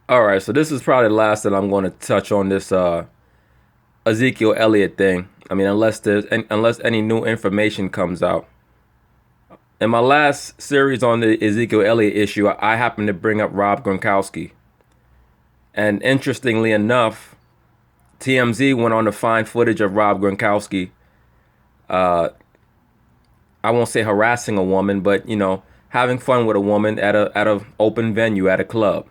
All right, so this is probably the last that I'm going to touch on this Ezekiel Elliott thing. I mean, unless any new information comes out. In my last series on the Ezekiel Elliott issue, I happened to bring up Rob Gronkowski, and interestingly enough, TMZ went on to find footage of Rob Gronkowski. Uh, I won't say harassing a woman, but having fun with a woman at a open venue at a club.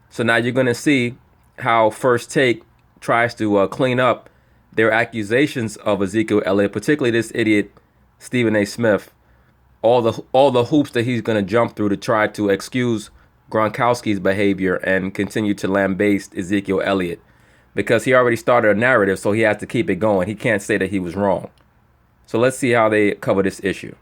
So now you're going to see how First Take tries to clean up their accusations of Ezekiel Elliott, particularly this idiot Stephen A. Smith. All the hoops that he's going to jump through to try to excuse Gronkowski's behavior and continue to lambaste Ezekiel Elliott, because he already started a narrative, so he has to keep it going. He can't say that he was wrong. So let's see how they cover this issue.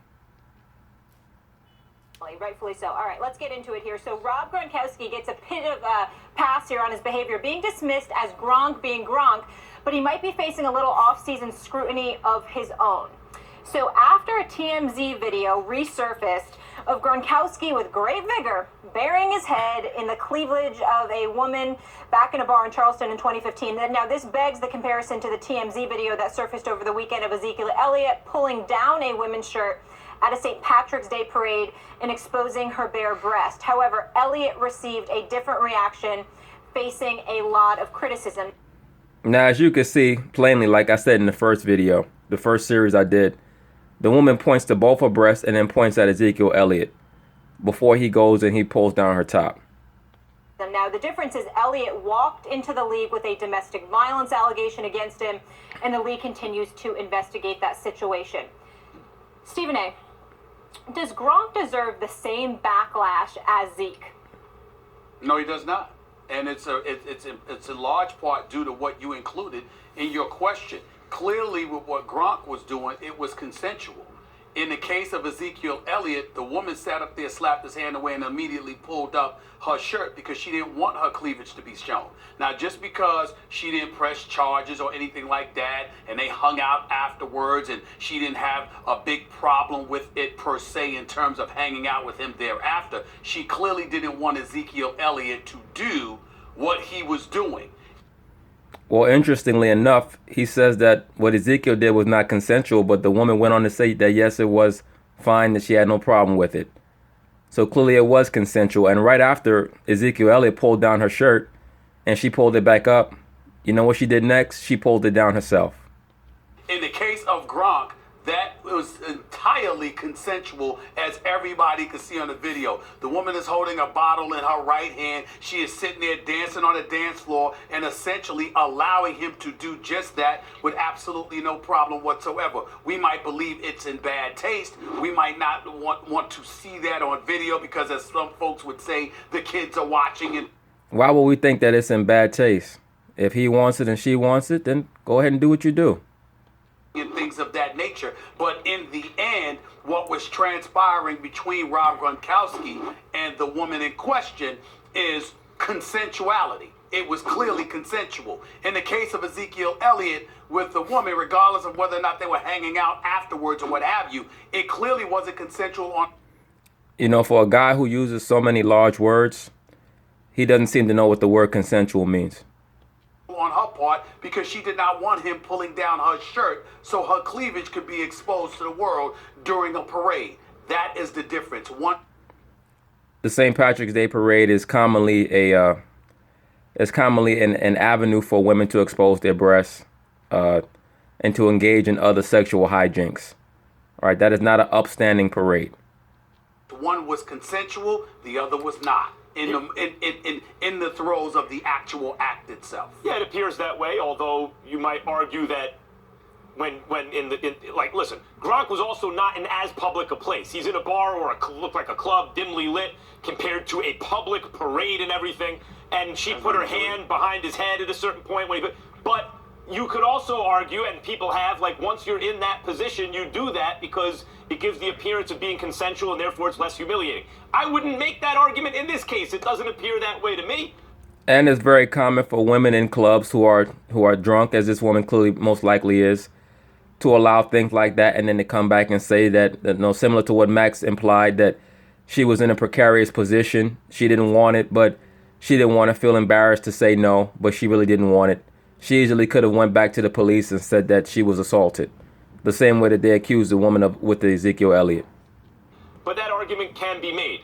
Rightfully so. All right, let's get into it here. So Rob Gronkowski gets a bit of a pass here on his behavior, being dismissed as Gronk being Gronk, but he might be facing a little off-season scrutiny of his own. So after a TMZ video resurfaced of Gronkowski with great vigor burying his head in the cleavage of a woman back in a bar in Charleston in 2015. Now, this begs the comparison to the TMZ video that surfaced over the weekend of Ezekiel Elliott pulling down a women's shirt at a St. Patrick's Day parade and exposing her bare breast. However, Elliott received a different reaction, facing a lot of criticism. Now, as you can see plainly, like I said in the first video, the first series I did, the woman points to both her breasts and then points at Ezekiel Elliott before he goes and he pulls down her top. Now, the difference is Elliott walked into the league with a domestic violence allegation against him, and the league continues to investigate that situation. Stephen A., does Gronk deserve the same backlash as Zeke? No, he does not. And it's a large part due to what you included in your question. Clearly, with what Gronk was doing, it was consensual. In the case of Ezekiel Elliott, the woman sat up there, slapped his hand away, and immediately pulled up her shirt because she didn't want her cleavage to be shown. Now, just because she didn't press charges or anything like that, and they hung out afterwards, and she didn't have a big problem with it per se in terms of hanging out with him thereafter, she clearly didn't want Ezekiel Elliott to do what he was doing. Well, interestingly enough, he says that what Ezekiel did was not consensual, but the woman went on to say that yes, it was fine, that she had no problem with it. So clearly it was consensual. And right after Ezekiel Elliott pulled down her shirt and she pulled it back up, you know what she did next? She pulled it down herself. In the case of Gronk, that was entirely consensual, as everybody could see on the video. The woman is holding a bottle in her right hand. She is sitting there dancing on the dance floor and essentially allowing him to do just that with absolutely no problem whatsoever. We might believe it's in bad taste. We might not want to see that on video because, as some folks would say, the kids are watching. And why would we think that it's in bad taste? If he wants it and she wants it, then go ahead and do what you do. And things of that nature. But in the end, what was transpiring between Rob Gronkowski and the woman in question is consensuality. It was clearly consensual. In the case of Ezekiel Elliott with the woman, regardless of whether or not they were hanging out afterwards or what have you, it clearly wasn't consensual on... For a guy who uses so many large words, he doesn't seem to know what the word consensual means. On her part, because she did not want him pulling down her shirt so her cleavage could be exposed to the world during a parade. That is the difference. The St. Patrick's Day parade is commonly an avenue for women to expose their breasts and to engage in other sexual hijinks. All right, that is not an upstanding parade. One was consensual, the other was not. In the throes of the actual act itself. Yeah, it appears that way, although you might argue that listen, Gronk was also not in as public a place. He's in a bar or looked like a club, dimly lit, compared to a public parade and everything, and she put her hand behind his head at a certain point but you could also argue, and people have, once you're in that position, you do that because it gives the appearance of being consensual and therefore it's less humiliating. I wouldn't make that argument in this case. It doesn't appear that way to me. And it's very common for women in clubs who are drunk, as this woman clearly most likely is, to allow things like that, and then to come back and say that similar to what Max implied, that she was in a precarious position. She didn't want it, but She didn't want to feel embarrassed to say no, but she really didn't want it. She easily could have went back to the police and said that she was assaulted, the same way that they accused the woman of with the Ezekiel Elliott. But that argument can be made.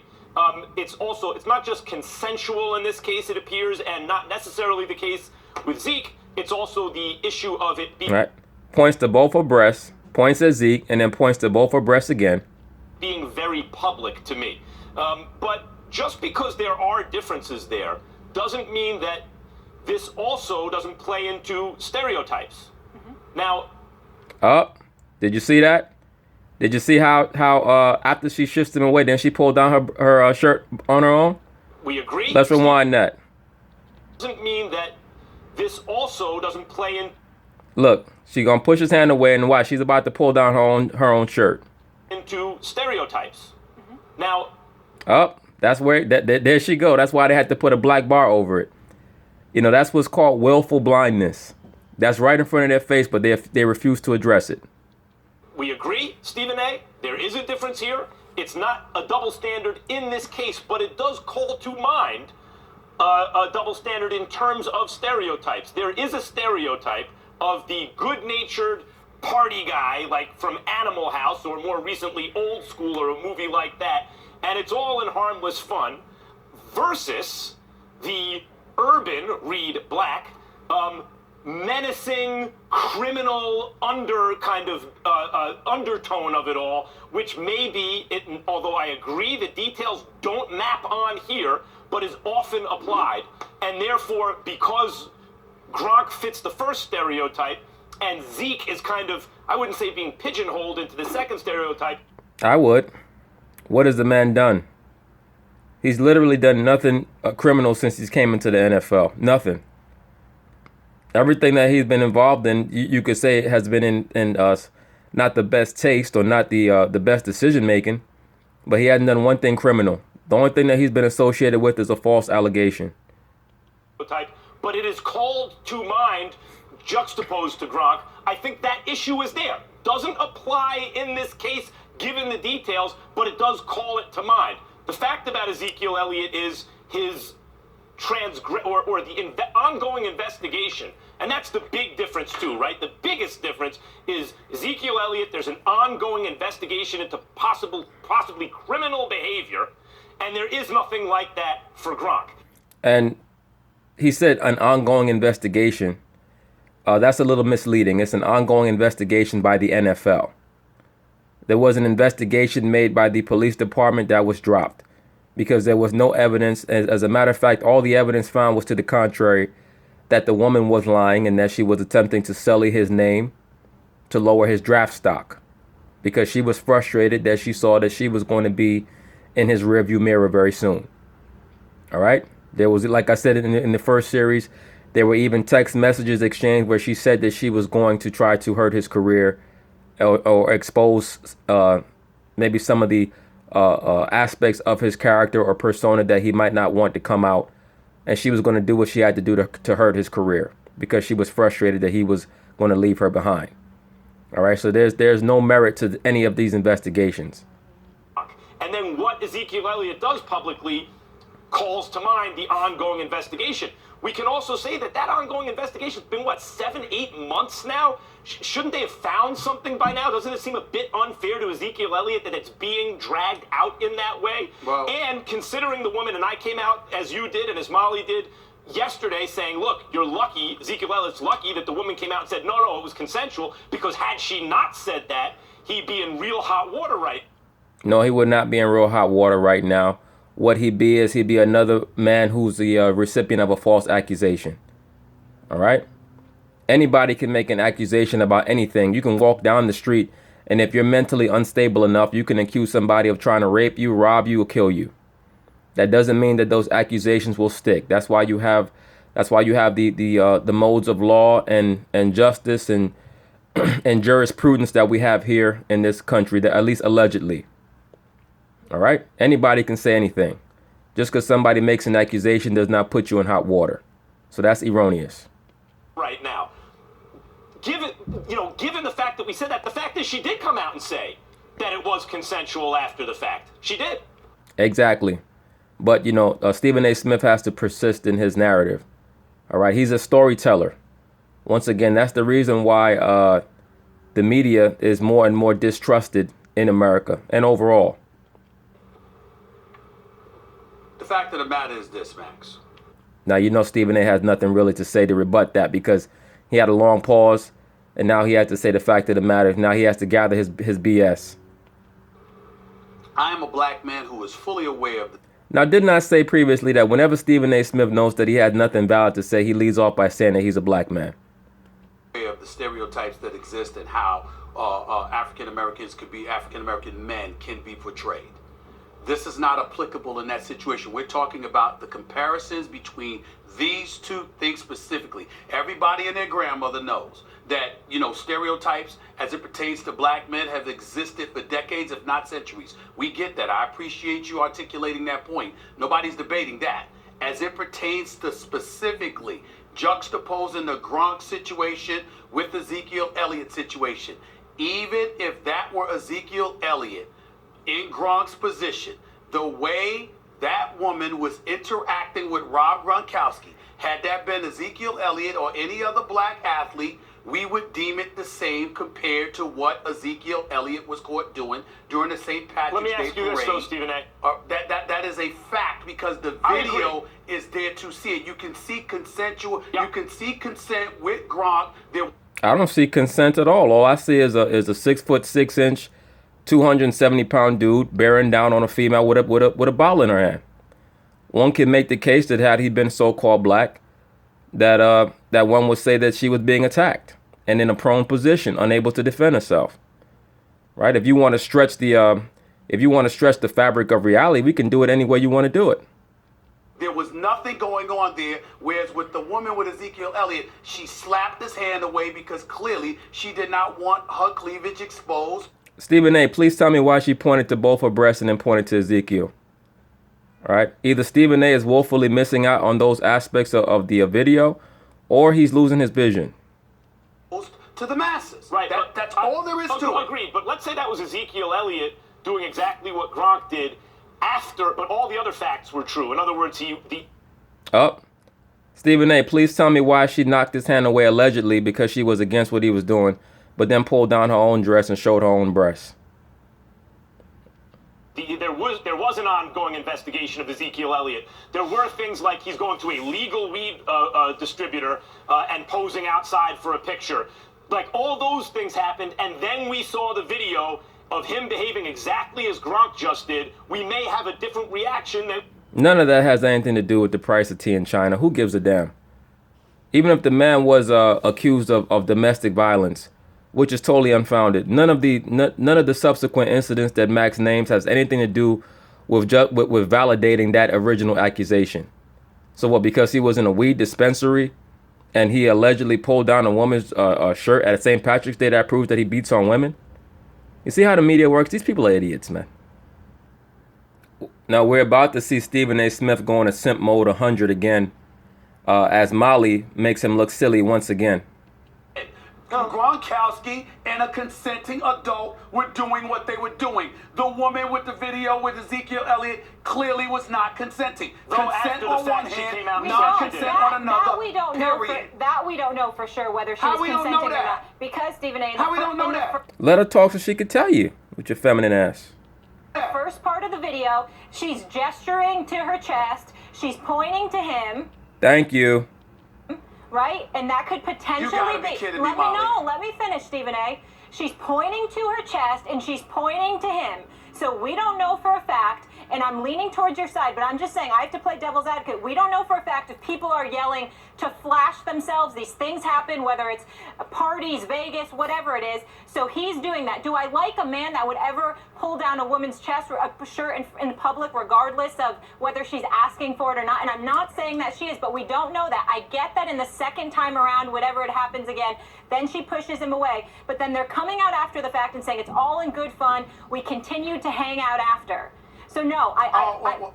It's not just consensual in this case, it appears, and not necessarily the case with Zeke. It's also the issue of it being Right. Points to both her breasts, points at Zeke, and then points to both her breasts again. being very public to me. But just because there are differences there doesn't mean that this also doesn't play into stereotypes. Now, Did you see that? Did you see how after she shifts him away, then she pulled down her shirt on her own? we agree. Let's rewind that. Doesn't mean that this also doesn't play in Look, she gonna push his hand away, and watch, she's about to pull down her own shirt. into stereotypes. Now, That's where there she go. That's why they had to put a black bar over it. You know, that's what's called willful blindness. That's right in front of their face, but they refuse to address it. we agree, Stephen A. There is a difference here. It's not a double standard in this case, but it does call to mind a double standard in terms of stereotypes. There is a stereotype of the good-natured party guy, like from Animal House, or more recently Old School, or a movie like that, and it's all in harmless fun, versus the urban, read black, menacing, criminal undertone of it all, which may be, although I agree the details don't map on here, but is often applied. And therefore, because Gronk fits the first stereotype, and Zeke is kind of, I wouldn't say being pigeonholed into the second stereotype. I would. What has the man done? He's literally done nothing criminal since he came into the NFL. Nothing. Everything that he's been involved in, you could say, has been in not the best taste or not the best decision making, but he hasn't done one thing criminal. The only thing that he's been associated with is a false allegation. But it is called to mind, juxtaposed to Gronk. I think that issue is there. Doesn't apply in this case, given the details, but it does call it to mind. The fact about Ezekiel Elliott is his the ongoing investigation. And that's the big difference too, right? The biggest difference is Ezekiel Elliott, there's an ongoing investigation into possibly criminal behavior, and there is nothing like that for Gronk. And he said an ongoing investigation. That's a little misleading. It's an ongoing investigation by the NFL. There was an investigation made by the police department that was dropped because there was no evidence. As a matter of fact, all the evidence found was to the contrary, that the woman was lying and that she was attempting to sully his name to lower his draft stock because she was frustrated that she saw that she was going to be in his rearview mirror very soon. All right. There was, like I said in the first series, there were even text messages exchanged where she said that she was going to try to hurt his career or expose maybe some of the aspects of his character or persona that he might not want to come out. And she was going to do what she had to do to hurt his career because she was frustrated that he was going to leave her behind. All right. So there's no merit to any of these investigations. And then what Ezekiel Elliott does publicly calls to mind the ongoing investigation. We can also say that ongoing investigation has been, 7-8 months now? Shouldn't they have found something by now? Doesn't it seem a bit unfair to Ezekiel Elliott that it's being dragged out in that way? Well, and considering the woman, and I came out as you did and as Molly did yesterday saying, look, you're lucky, Ezekiel Elliott's lucky that the woman came out and said, no, it was consensual, because had she not said that, he'd be in real hot water right. No, he would not be in real hot water right now. What he'd be another man who's the recipient of a false accusation. All right. Anybody can make an accusation about anything. You can walk down the street, and if you're mentally unstable enough, you can accuse somebody of trying to rape you, rob you, or kill you. That doesn't mean that those accusations will stick. That's why you have the modes of law and justice and and jurisprudence that we have here in this country, that at least allegedly. All right. Anybody can say anything. Just because somebody makes an accusation does not put you in hot water. So that's erroneous. Right now, given the fact that we said that, the fact is she did come out and say that it was consensual after the fact. She did. Exactly. But, you know, Stephen A. Smith has to persist in his narrative. All right. He's a storyteller. Once again, that's the reason why the media is more and more distrusted in America and overall. The fact of the matter is this, Max. Now, you know, Stephen A. has nothing really to say to rebut that because he had a long pause and now he had to say the fact of the matter. Now he has to gather his BS. I am a black man who is fully aware of the Now, didn't I say previously that whenever Stephen A. Smith knows that he has nothing valid to say, he leads off by saying that he's a black man? of the stereotypes that exist and how African Americans African American men can be portrayed. This is not applicable in that situation. We're talking about the comparisons between these two things specifically. Everybody and their grandmother knows that, you know, stereotypes as it pertains to black men have existed for decades, if not centuries. We get that. I appreciate you articulating that point. Nobody's debating that. As it pertains to specifically juxtaposing the Gronk situation with Ezekiel Elliott situation, even if that were Ezekiel Elliott in Gronk's position, the way that woman was interacting with Rob Gronkowski, had that been Ezekiel Elliott or any other black athlete, we would deem it the same compared to what Ezekiel Elliott was caught doing during the St. Patrick's Day parade. Let me ask you this, though, Stephen A. That is a fact because the video is there to see it. You can see consensual. Yep. You can see consent with Gronk. I don't see consent at all. All I see is a 6'6", 270-pound dude bearing down on a female with a bottle in her hand. One can make the case that had he been so-called black, that one would say that she was being attacked and in a prone position, unable to defend herself. Right? If you want to stretch the fabric of reality, we can do it any way you want to do it. There was nothing going on there, whereas with the woman with Ezekiel Elliott, she slapped his hand away because clearly she did not want her cleavage exposed. Stephen A., please tell me why she pointed to both her breasts and then pointed to Ezekiel. All right. Either Stephen A. is woefully missing out on those aspects of the video, or he's losing his vision. To the masses. Right. That's all there is to it. Agreed. But let's say that was Ezekiel Elliott doing exactly what Gronk did after, but all the other facts were true. In other words, Stephen A., please tell me why she knocked his hand away allegedly because she was against what he was doing, but then pulled down her own dress and showed her own breasts. There was an ongoing investigation of Ezekiel Elliott. There were things like he's going to a legal weed distributor and posing outside for a picture. Like, all those things happened, and then we saw the video of him behaving exactly as Gronk just did. We may have a different reaction. None of that has anything to do with the price of tea in China. Who gives a damn? Even if the man was accused of domestic violence, which is totally unfounded, none of the subsequent incidents that Max names has anything to do with validating that original accusation. So what? Because he was in a weed dispensary and he allegedly pulled down a woman's shirt at St. Patrick's Day, that proves that he beats on women? You see how the media works? These people are idiots, man. Now we're about to see Stephen A. Smith go into simp mode 100 again, as Molly makes him look silly once again. Gronkowski and a consenting adult were doing what they were doing. The woman with the video with Ezekiel Elliott clearly was not consenting. Consent on one hand, non-consent on another. That we don't know for sure whether she was consenting or not. Because Stephen A. How we don't know that? Let her talk so she could tell you with your feminine ass. The first part of the video, she's gesturing to her chest. She's pointing to him. Thank you. Right? And that could potentially You gotta be kidding me, Molly. Let me finish, Stephen A. She's pointing to her chest and she's pointing to him. So we don't know for a fact, and I'm leaning towards your side, but I'm just saying, I have to play devil's advocate. We don't know for a fact if people are yelling to flash themselves. These things happen, whether it's parties, Vegas, whatever it is. So he's doing that. Do I like a man that would ever pull down a woman's chest or a shirt in public, regardless of whether she's asking for it or not? And I'm not saying that she is, but we don't know that. I get that in the second time around, whatever it happens again, then she pushes him away. But then they're coming out after the fact and saying it's all in good fun. We continue to hang out after. So no,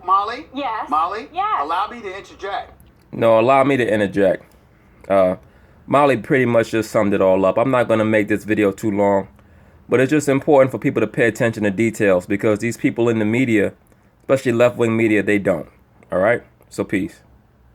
Molly? Yes. Molly? Yes. Allow me to interject. No, allow me to interject. Molly pretty much just summed it all up. I'm not going to make this video too long, but it's just important for people to pay attention to details because these people in the media, especially left-wing media, they don't. All right? So peace.